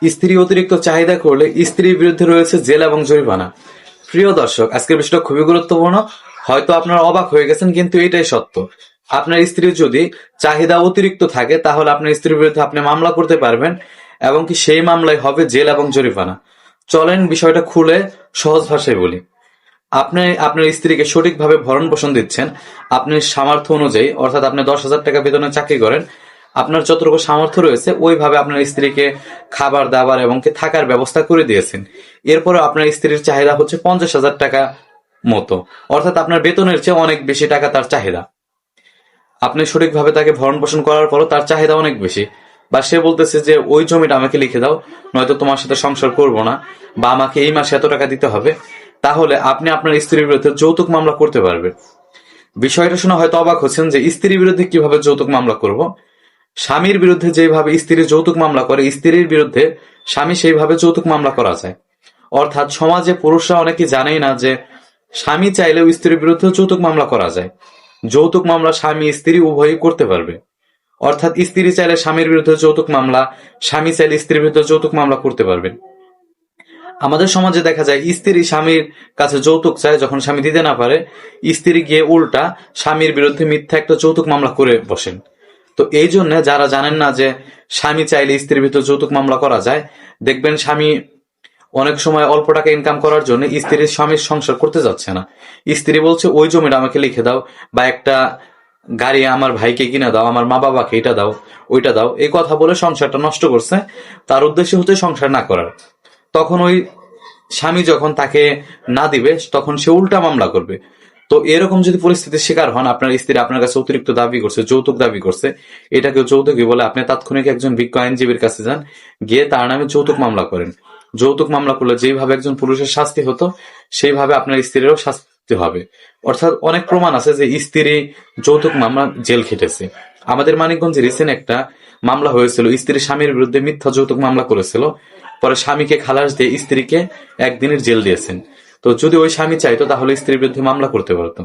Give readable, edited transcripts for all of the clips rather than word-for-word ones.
স্ত্রী অতিরিক্ত চাহিদা করলে স্ত্রীর বিরুদ্ধে রয়েছে জেল এবং জরিমানা। প্রিয় দর্শক, আজকের বিষয়টা খুবই গুরুত্বপূর্ণ। হয়তো আপনারা অবাক হয়ে গেছেন, কিন্তু এটাই সত্য। আপনার স্ত্রীর যদি চাহিদা অতিরিক্ত থাকে, তাহলে আপনার স্ত্রীর বিরুদ্ধে আপনি মামলা করতে পারবেন, এবং কি সেই মামলায় হবে জেল এবং জরিমানা। চলেন বিষয়টা খুলে সহজ ভাষায় বলি। আপনি আপনার স্ত্রীকে সঠিকভাবে ভরণ পোষণ দিচ্ছেন আপনার সামর্থ্য অনুযায়ী, অর্থাৎ আপনি 10,000 টাকা বেতনে চাকরি করেন, আপনার যতটুকু সামর্থ্য রয়েছে ওইভাবে আপনার স্ত্রীকে খাবার দাবার এবং কি থাকার ব্যবস্থা করে দিয়েছেন। এরপরে আপনার স্ত্রীর চাহিদা হচ্ছে 50,000 টাকা মতো, অর্থাৎ আপনার বেতনের চেয়ে অনেক বেশি টাকা তার চাহিদা। আপনি সঠিকভাবে তাকে ভরণ পোষণ করার পরও তার চাহিদা অনেক বেশি, বা সে বলতেছে যে ওই জমিটা আমাকে লিখে দাও, নয়তো তোমার সাথে সংসার করব না, বা আমাকে এই মাসে এত টাকা দিতে হবে। তাহলে আপনি আপনার স্ত্রীর বিরুদ্ধে যৌতুক মামলা করতে পারবেন। বিষয়টা শুনে হয়তো অবাক হচ্ছেন যে স্ত্রীর বিরুদ্ধে কিভাবে যৌতুক মামলা করব। স্বামীর বিরুদ্ধে যেভাবে স্ত্রী যৌতুক মামলা করে, স্ত্রীর বিরুদ্ধে স্বামী সেইভাবে যৌতুক মামলা করা যায়। অর্থাৎ সমাজে পুরুষরা অনেকে জানেই না যে স্বামী চাইলেও স্ত্রীর বিরুদ্ধে যৌতুক মামলা করা যায়। যৌতুক মামলা স্বামী স্ত্রী উভয়ই করতে পারবে। অর্থাৎ স্ত্রী চাইলে স্বামীর বিরুদ্ধে যৌতুক মামলা, স্বামী চাইলে স্ত্রীর বিরুদ্ধে যৌতুক মামলা করতে পারবেন। আমাদের সমাজে দেখা যায় স্ত্রী স্বামীর কাছে যৌতুক চায়, যখন স্বামী দিতে না পারে স্ত্রী গিয়ে উল্টা স্বামীর বিরুদ্ধে মিথ্যা একটা যৌতুক মামলা করে বসেন। তো এই জন্য যারা জানেন না যে স্বামী চাইলে স্ত্রীর বিরুদ্ধে যৌতুক মামলা করা যায়, দেখবেন স্বামী অনেক সময় অল্প টাকা ইনকাম করার জন্য স্ত্রীর স্বামীর সংসার করতে যাচ্ছে না। স্ত্রী বলছে ওই জমিটা আমাকে লিখে দাও, বা একটা গাড়ি আমার ভাইকে কিনে দাও, আমার মা বাবাকে এটা দাও, ওইটা দাও, এই কথা বলে সংসারটা নষ্ট করছে। তার উদ্দেশ্য হচ্ছে সংসার না করার। তখন ওই স্বামী যখন তাকে না দিবে, তখন সে উল্টা মামলা করবে। তো এরকম যদি পরিস্থিতির শিকার হন, আপনার স্ত্রী আপনার কাছে অতিরিক্ত দাবি করছে, যৌতুক দাবি করছে, এটাকে যৌতুকই বলে, আপনি তাৎক্ষণিক একজন বিজ্ঞ আইনজীবীর কাছে যান, গিয়ে তার নামে যৌতুক মামলা করেন। যৌতুক মামলা করলে যেভাবে একজন পুরুষের শাস্তি হতো, সেইভাবে আপনার স্ত্রীরও শাস্তি হবে। অর্থাৎ অনেক প্রমাণ আছে যে স্ত্রী যৌতুক মামলা জেল খেটেছে। আমাদের মানিকগঞ্জে রিসেন্ট একটা মামলা হয়েছিল, স্ত্রী স্বামীর বিরুদ্ধে মিথ্যা যৌতুক মামলা করেছিল, পরে স্বামীকে খালাস দিয়ে স্ত্রীকে 1 দিনের জেল দিয়েছেন। তো যদি ওই স্বামী চাইতো তাহলে স্ত্রীর বিরুদ্ধে মামলা করতে পারতো।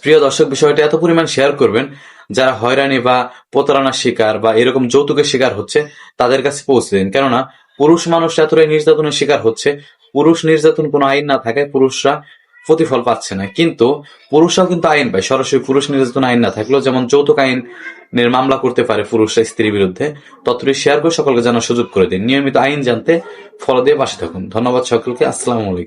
প্রিয় দর্শক, বিষয়টা এত পরিমাণ শেয়ার করবেন যারা হয়রানি বা প্রতারণার শিকার বা এরকম যৌতুকের শিকার হচ্ছে তাদের কাছে পৌঁছে দিন। কেননা পুরুষ মানুষ এতটাই নির্যাতনের শিকার হচ্ছে। পুরুষ নির্যাতন কোনো আইন না থাকায় পুরুষরা প্রতিফল পাচ্ছে না, কিন্তু পুরুষরাও কিন্তু আইন পায়। সরাসরি পুরুষ নির্যাতন আইন না থাকলেও, যেমন যৌতুক আইনের মামলা করতে পারে পুরুষরা স্ত্রীর বিরুদ্ধে, ততটাই শেয়ার করে সকলকে জানার সুযোগ করে দিন। নিয়মিত আইন জানতে ফলো দিয়ে পাশে থাকুন। ধন্যবাদ সকলকে। আসসালামু আলাইকুম।